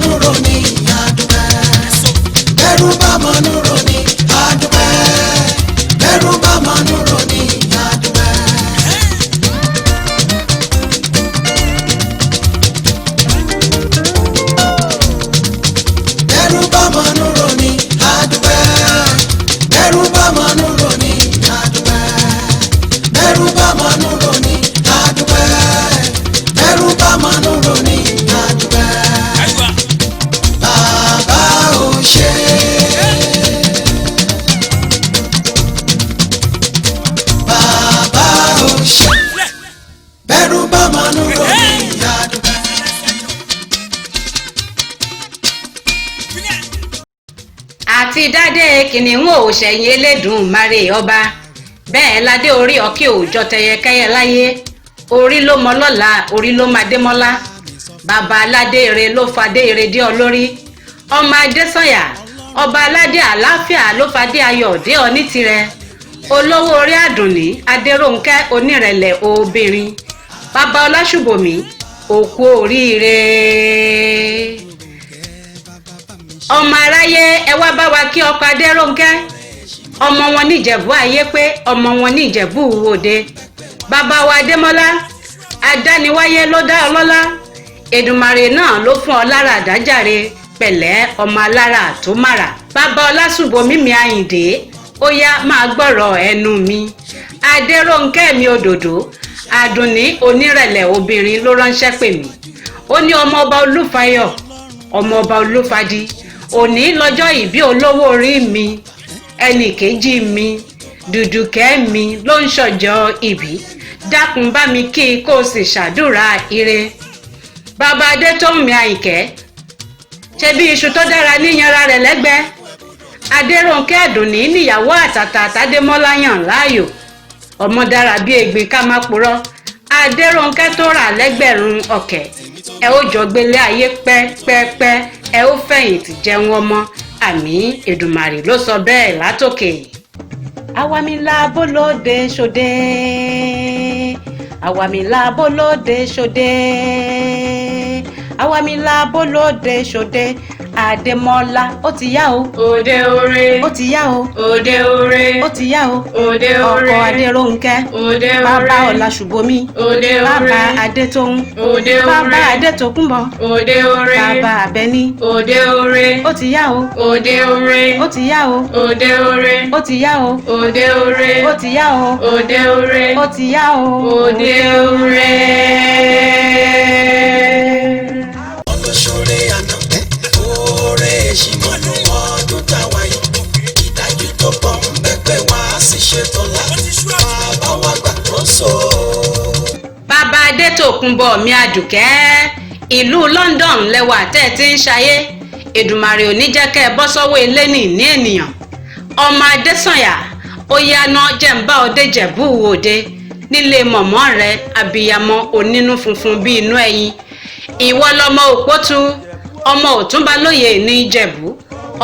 mọ̀núrò ní àdúpẹ́. Bẹ́rù bá mọ̀núrò ní àdúpẹ́. Bẹ́rù bá mọ̀núrò ní àdúpẹ́. Bẹ́rù bá mọ̀núrò ní àdúpẹ́. Bẹ́rù bá mọ̀núrò ní àdúpẹ́. Bẹ́rù bá mọ̀núrò ní àdúpẹ́. Bẹ́rù bá mọ̀núrò ní àdúpẹ́. Bàbá ò ṣe. Bàbá ò ṣe. Bẹ́rù bá mọ̀núrò ní àdúpẹ́. àti dádé kìnìún ò ṣẹ̀yìn Elédùmarè ọba bẹ́ẹ̀ ládé orí ọ̀kí òòjọ́ tẹyẹkẹ́yẹ láyé orí ló mọ lọ́la orí ló máa dé mọ́lá bàbá aládé ire ló fadé ire dé ọ lórí ọmọ Adésànyà ọba aládé àlàáfíà ló fadé ayọ̀ dé ọ ní tirẹ̀ olówó orí àdùnní Adérónkẹ́ onírẹ̀lẹ̀ obìnrin bàbá Ọlásùbòmí òkú oríire ọmọ aráyé ẹ wá bá wa kí ọkọ Adérónkẹ́ ọmọ wọn ní Ìjẹ̀bú ayé pé ọmọ wọn ní Ìjẹ̀bú Òde bàbá wa Adémọ́lá adániwáyé ló dá ọ lọ́lá Èdùmàrè náà ló fún ọ lára àdájàre pẹ̀lẹ́ ọmọ alára tó màrà bàbá Ọlásùbòmí mi Àyìndé ó yá máa gbọ́rọ̀ ẹnu mi Adérónkẹ́ mi òdòdó àdùnní onírẹ̀lẹ̀ obìnrin ló ránṣẹ́ pè mí ó ní ọmọ ọba Olúfayọ̀ ọmọ ọba Olúfadí òní lọ́jọ́ ìbí olówó orí mi ẹnì kejì mi Dùdùkẹ́ mi ló ń ṣọjọ́ ìbí dákun bá mi kí kó o sì ṣàdúrà ire bàbá Adétóhùnmí Àyìnkẹ́ ṣe bí iṣu tó dára níyanra rẹ̀ lẹ́gbẹ́ Adérónkẹ́ àdùnní níyàwó àtàtà Tádémọ́lá yàn láàyò ọmọ dára bí egbin ká má purọ́ Adérónkẹ́ tó rà lẹ́gbẹ̀rún ọ̀kẹ́ ẹ ó jọ gbélé ayé pẹ́pẹ́pẹ́ ẹ ó fẹ̀yìntì jẹun ọmọ àmì Èdùmàrè ló sọ bẹ́ẹ̀ látòkè. Àwàmìlà bólóde ṣòde àwàmìlà bólóde ṣòde àwàmìlà bólóde ṣòde Adémọ́lá ó ti yá o. Òde ore. Ó ti yá o. Òde ore. Ó ti yá o. Òde ore. Ọkọ Adérónkẹ́. Òde ore. Bàbá Ọlásùbòmí. Òde ore. Bàbá Adétóhùn. Òde ore. Bàbá Adétókùnbọ̀. Òde ore. Bàbá Àbẹ́ní. Òde ore. Ó ti yá o. Òde ore. Ó ti yá o. Òde ore. Ó ti yá o. Òde ore. Ó ti yá o. Òde ore. Ó ti yá o. Òde ore. Olóṣòre àná oore èṣìmọ́nú ọdún táwa yìí ìdájú tó pọ̀ mẹ́pẹ́ wá sí ṣetọ́lá bàbá wa gbàkóso. Bàbá Adétókùnbọ̀ mi Àdùkẹ́ ìlú London lẹwà tẹ́ ẹ ti ń ṣayé Èdùmàrè ò ní jẹ́ kẹ́ ẹ bọ́ sọ́wọ́ eléni ní ènìyàn ọmọ Adésànyà ó yáná jẹ́ ń bá ọdẹ Ìjẹ̀bú Òde nílé mọ̀mọ́ rẹ abiyamọ onínú funfun bí inú ẹyin ìwọ lọmọ Òpótù ọmọ Òtúnbalóyè ní Ìjẹ̀bú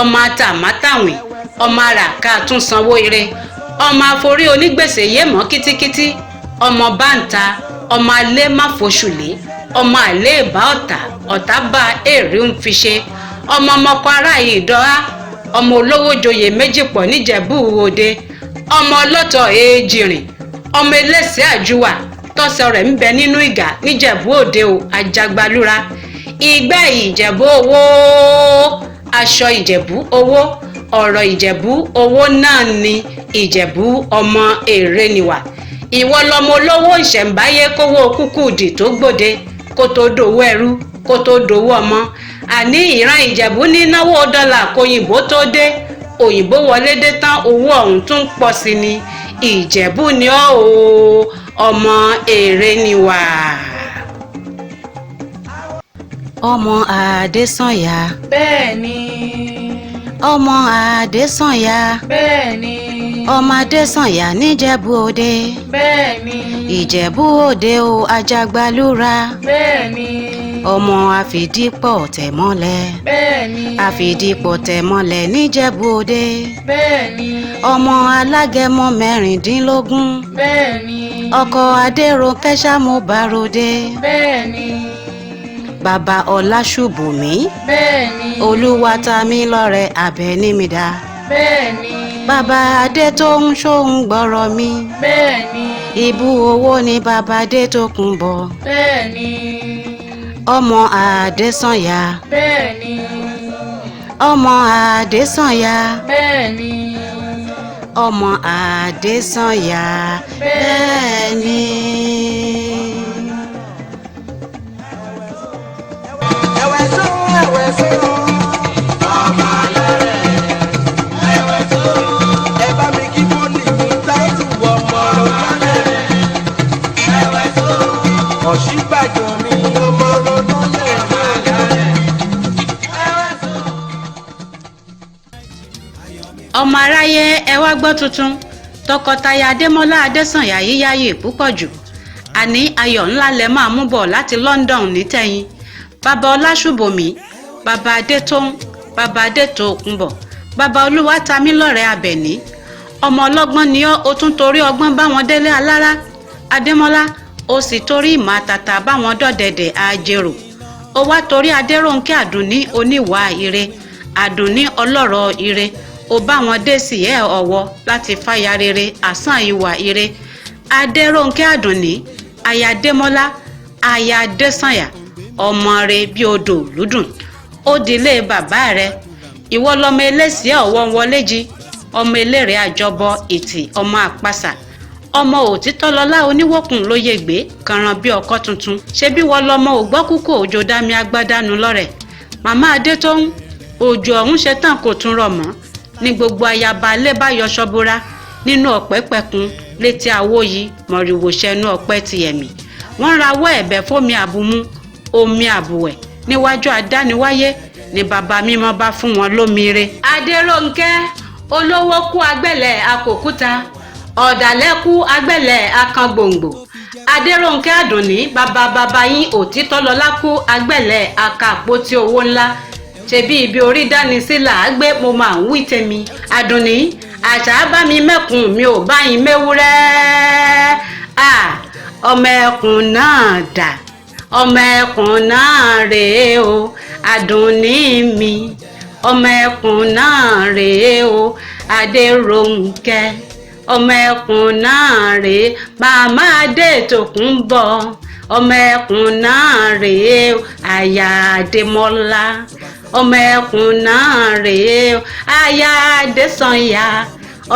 ọmọ Atàmátàwìn ọmọ àràká tún sanwó ire ọmọ àforí onígbèsè yémọ́ kítíkítí ọmọ báńtà ọmọ alẹ́ má foṣùlé ọmọ àlẹ́ ìbá ọ̀tá bá èrè ń fi ṣe ọmọ ọmọkọ ará ìdọ́ra ọmọ olówó joyè méjì pọ̀ níjẹ̀bú Òde ọmọ ọlọ́tọ̀ èjìrìn ọmọ ẹlẹ́sẹ̀ àjúwà tọ́sọ rẹ̀ ń bẹ nínú ìgà níjẹ̀bú Òde o àjàgbálúra ìgbẹ́ Ìjẹ̀bú owó aṣọ Ìjẹ̀bú owó ọ̀rọ̀ Ìjẹ̀bú owó náà ni Ìjẹ̀bú ọmọ èrè niwà ìwọ lọmọ olówó ìṣẹ̀ǹbáyé kówó kúkú dì tó gbòde kó tó dòwó ẹrú kó tó dòwó ọmọ àní ìran Ìjẹ̀bú ní náwó dọ́là kóyìnbó tó dé òyìnbó wọlé dé tán owó ọ̀hún tún pọ̀ sí ni Ìjẹ̀bú ni ọ́ o ọmọ èrè niwà. Ọmọ Adésànyà. Bẹ́ẹ̀ni. Ọmọ Adésànyà. Bẹ́ẹ̀ni. Ọmọ Adésànyà níjẹ̀bú Òde. Bẹ́ẹ̀ni. Ìjẹ̀bú Òde o àjàgbálúra. Bẹ́ẹ̀ni. Ọmọ àfìdípọ̀ tẹ̀mọ́lẹ̀. Bẹ́ẹ̀ni. Àfìdípọ̀ tẹ̀mọ́lẹ̀ níjẹ̀bú Òde. Bẹ́ẹ̀ni. Ọmọ alágẹmọ mẹ́rìndínlógún. Bẹ́ẹ̀ni. Ọkọ Adérónkẹ́ ṣámúbàròdé. Bẹ́ẹ̀ni. bàbá Ọláṣùbùmí, bẹ́ẹ̀ni, Olúwatamílọ́rẹ Àbẹ̀nímidà, bẹ́ẹ̀ni, bàbá Adétóun ṣóhun gbọ́rọ̀ mi, bẹ́ẹ̀ni, ìbú owó ni bàbá Adétókunbọ̀, bẹ́ẹ̀ni, ọmọ Adésànyà, bẹ́ẹ̀ni, ọmọ Adésànyà, bẹ́ẹ̀ni, ọmọ Adésànyà, bẹ́ẹ̀ni. Ọ̀ṣínbàjò ni ọmọ ọlọ́dún lè ọmọ aráyé ẹ wá gbọ́ tuntun, tọkọtaya Adémọ́lá Adésànyà yíyáyè púpọ̀ jù, àní ayọ̀ ńlá lẹ máa mú bọ̀ láti London nítẹ̀yìn. Bàbá Ọláṣùbùmí, bàbá Adétóun, bàbá Adétókunbọ̀, bàbá Olúwatamílọ́rẹ Àbẹ̀ní, ọmọ ọlọ́gbọ́n ni ó tún torí ọgbọ́n báwọn délé alára. Adémọ́lá, ó sì torí ìmọ̀ àtàtà báwọn dọ̀dẹ̀dẹ̀ àjèrò. Ó wá torí Adérónkẹ́ Àdùnní oníwà ire, Àdùnní ọlọ́rọ̀ ire, ó bá wọn dé sí ẹ̀ ọ̀wọ́ láti fàyà rere àsán ìwà ire. Adérónkẹ́ Àdùnní, aya Adémọ́lá, aya Adésànyà, ọmọ rẹ̀ bí odò lúdùn. Ó dilé bàbá rẹ̀, ìwọ lọmọ eléṣì ọ̀wọ́ wọlé jí, ọmọ eléré àjọbọ ìtì, ọmọ àpàṣà, ọmọ òtítọ́ lọlá oníwòkùn lóye gbé kànràn bí ọkọ tuntun. Ṣé bí wọ́n lọmọ ògbọ́kúkò òjò dámi agbádánù lọ́rẹ̀. Màmá Adétóun, òjò ọ̀hún ṣe tán kò tún rọ̀ mọ́, ní gbogbo ayaba alẹ́ bá yọ ṣọ́búra nínú ọ̀pẹ́ pẹ̀kun létí àwo yìí mọ̀rìwò ṣẹnu ọ̀pẹ́ ti ẹ̀mí. Wọ́n rawọ́ ẹ̀bẹ̀ fómi àbùmú, omi àbùwẹ̀ níwájú adániwáyé ni bàbá mímọ́ bá fún wọn lómire. Adérónkẹ́, olówó kú agbẹ̀lẹ̀ akòkúta, ọ̀dàlẹ̀ kú agbẹ̀lẹ̀ akangbòǹgbò. Adérónkẹ́ Àdùnní, bàbá yín Òtítọ́lọlá kú agbẹ̀lẹ̀ akàpótí owó ńlá. Ṣebí ibi orí dání sí là á gbé, mo máa ń wí tèmi. Àdùnní, àṣà bá mi mẹ́kùn, mi ò bá yín méwúrẹ́. Ọmọ ẹkùn náà dà, ọmọ ẹkùn náà rèé o, Àdùnní mi, ọmọ ẹkùn náà rèé o, Adérónkẹ́, ọmọ ẹkùn náà rèé, màmá Adétókunbọ̀, ọmọ ẹkùn náà rèé o, aya Adémọ́lá, ọmọ ẹkùn náà rèé o, aya Adésànyà,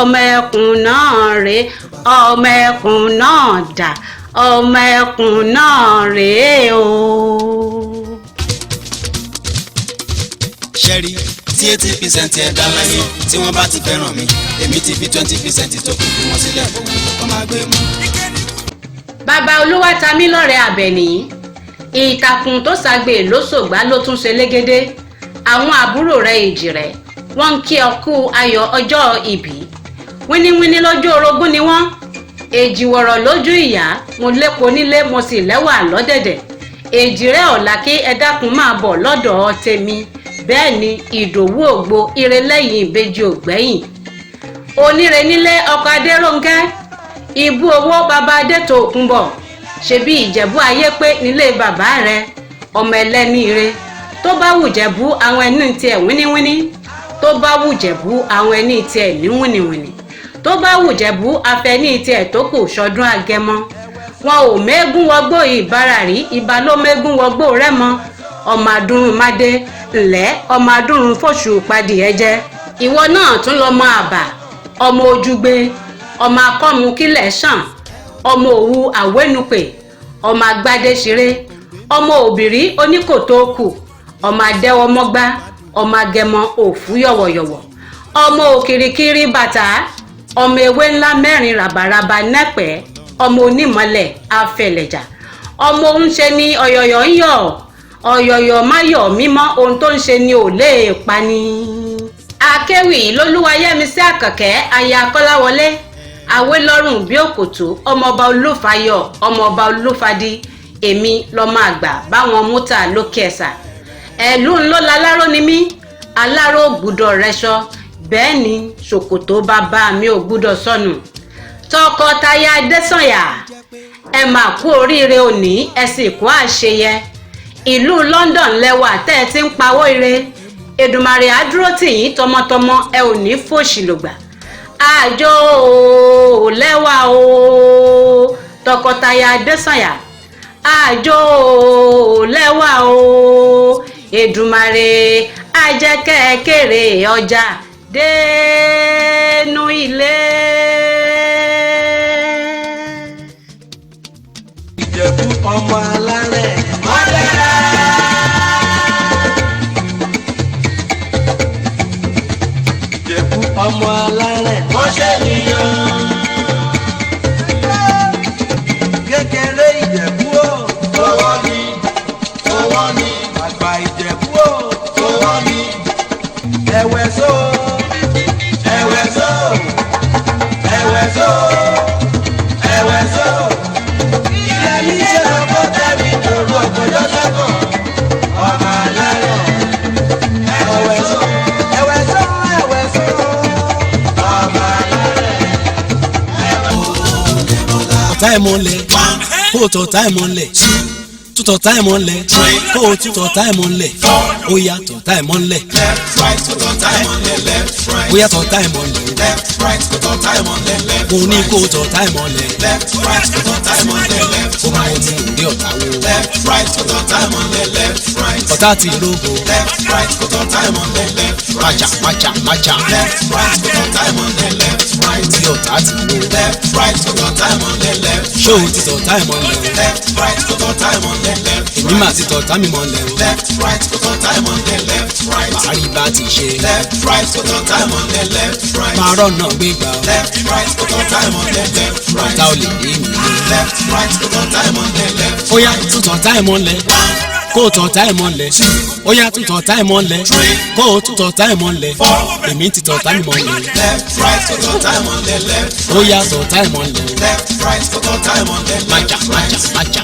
ọmọ ẹkùn náà rèé, ọmọ ẹkùn náà dà, ọmọ ẹkùn náà rèé o. ṣẹ́rí tí 80% ẹ̀dá láyé tí wọ́n bá ti fẹ́ràn mi, èmi ti fi 20% tó kù fún wọn sílẹ̀ fún wọn máa gbé mú. Bàbá Olúwatamílọ́rẹ Àbẹ̀ní, ìtàkùn tó ṣàgbé lóṣògbà ló tún ṣe légédé. Àwọn àbúrò rẹ̀ èjì rẹ̀ wọ́n ń kí ọ kú ayọ̀ ọjọ́ ìbí. Wíníwíní lójú orogún ni wọ́n, èjì wọ̀rọ̀ lójú ìyá, mo lépo nílé mo sì lẹ́wà lọ́dẹ̀dẹ̀. Èjì rẹ̀ ọ̀la kí ẹ dákun máa bọ̀ lọ́dọ̀ tèmi. Bẹ́ẹ̀ ni Ìdòwú Ògbó, ire lẹ́yìn ìbejì ògbẹ́yìn. Oníre nílé ọkọ Adérónkẹ́, ìbú owó bàbá Adétókunbọ̀. Ṣebí Ìjẹ̀bú ayé pé nílé bàbá rẹ̀, ọmọ ẹlẹ́ni ire. Tó bá wù Jẹ̀bú àwọn ẹni tiẹ̀ wíníwíní, tó bá wù Jẹ̀bú àwọn ẹni tiẹ̀ ní wíníwíní, tó bá wù Jẹ̀bú afẹ́ni tiẹ̀ tó kù ṣọdún Agẹmọ. Wọn ò mẹ́gún wọgbó ìbára rí, ìbá ló mẹ́gún wọgbó Rẹ́mọ. Ọmọ adúrún mádé ńlẹ́, ọmọ adúrún fòṣù padì ẹ̀jẹ̀. Ìwọ náà tún lọmọ àbà, ọmọ ojúgbé, ọmọ akọ́mu kílẹ̀ ṣàn, ọmọ òwu àwẹ́nupè, ọmọ agbádé ṣeré, ọmọ òbírí oníkòtò kù, ọmọ adẹ́wọmọ́gbá, ọmọ agẹmọ òfú yọ̀wọ̀yọ̀wọ̀, ọmọ òkìrìkìrì bàtà, ọmọ ewé ńlá mẹ́rin ràbàràbà nẹ́pẹ́, ọmọ onímọ̀lẹ̀ afẹlẹ̀jà, ọmọ òun ṣe ni ọ̀yọ̀yọ̀ ń yọ̀, ọ̀yọ̀yọ̀ máyọ̀ mímọ́, ohun tó ń ṣe ni ò lè pani. Akéwì Lolúwayẹmisí Àkànkẹ́, aya Kọ́láwọlé, Awélọ́rùn bí òkòtó, ọmọọba Olúfayọ̀, ọmọọba Olúfadí, èmi lọmọ àgbà báwọn mútà lókè ẹ̀sà. Ẹ̀lú ńlọ láláró ni mí, aláró gbúdọ̀ rẹṣọ, bẹ́ẹ̀ ni ṣòkòtò bàbá mi ò gbúdọ̀ sọnù. Tọkọtaya Adésànyà, ẹ mà kú oríire òní, ẹ sì kú àṣeyẹ. ìlú London lẹ́wà tẹ́ ẹ ti ń pawó ire Èdùmàrè á dúró tì yín tọmọtọmọ ẹ ò ní fòṣì lògbà àjò lẹ́wà o tọkọtaya Adésànyà àjò lẹ́wà o Èdùmàrè á jẹ́ kẹ́ ẹ kéré ọjà dénú ilé. Ìjẹ̀bú ọmọ alárẹ̀ mọ́lẹ́ra. Ìjẹ̀bú ọmọ alárẹ̀ mọ́ṣẹ́ nìyàn. Kékeré Ìjẹ̀bú o. Owó ni, owó ni. Àgbà Ìjẹ̀bú o. Owó ni. Ẹ̀wẹ̀ so, ẹ̀wẹ̀ so, ẹ̀wẹ̀ so, ẹ̀wẹ̀ so. Ìyẹ̀mí ṣe ọkọ̀ tẹ̀mí dòrò ọ̀gbọ̀dọ̀ sẹ́kọ̀. Ọmọ alárẹ̀. Ẹ̀wẹ̀ so, ẹ̀wẹ̀ so, ẹ̀wẹ̀ so. Ọmọ alárẹ̀. Ọ̀tá ẹ̀ mọ́lẹ̀ kó o tọ̀tá ẹ̀ mọ́lẹ̀ tútọ̀tá ẹ̀ mọ́lẹ̀ kó o tútọ̀tá ẹ̀ mọ́lẹ̀ ó yá tọ̀tá ẹ̀ mọ́lẹ̀ ó yá tọ̀tá ẹ̀ mọ́lẹ̀ mo ní kó o tọ̀tá ẹ̀ mọ́lẹ̀ ó máa ń mú òde ọ̀tá wo ọ̀tá ti lógo májà májà májà tí ọ̀tá ti lógo ṣé o ti tọ̀tá ẹ̀ mọ́lẹ̀ èmi máa ti tọ̀tá mi mọ́lẹ̀ o màá rí bá ti ṣe máa rọ̀nà gbégbá o ọ̀tá ò lè dé mi ó yá tún tọ̀tá ẹ̀ mọ́lẹ̀ kó o tọ̀tá ẹ̀ mọ́lẹ̀ ó yá tún tọ̀tá ẹ̀ mọ́lẹ̀ kó o tún tọ̀tá ẹ̀ mọ́lẹ̀ èmi ti tọ̀tá mi mọ́lẹ̀ ó yá tọ̀tá ẹ̀ mọ́lẹ̀ májà májà májà.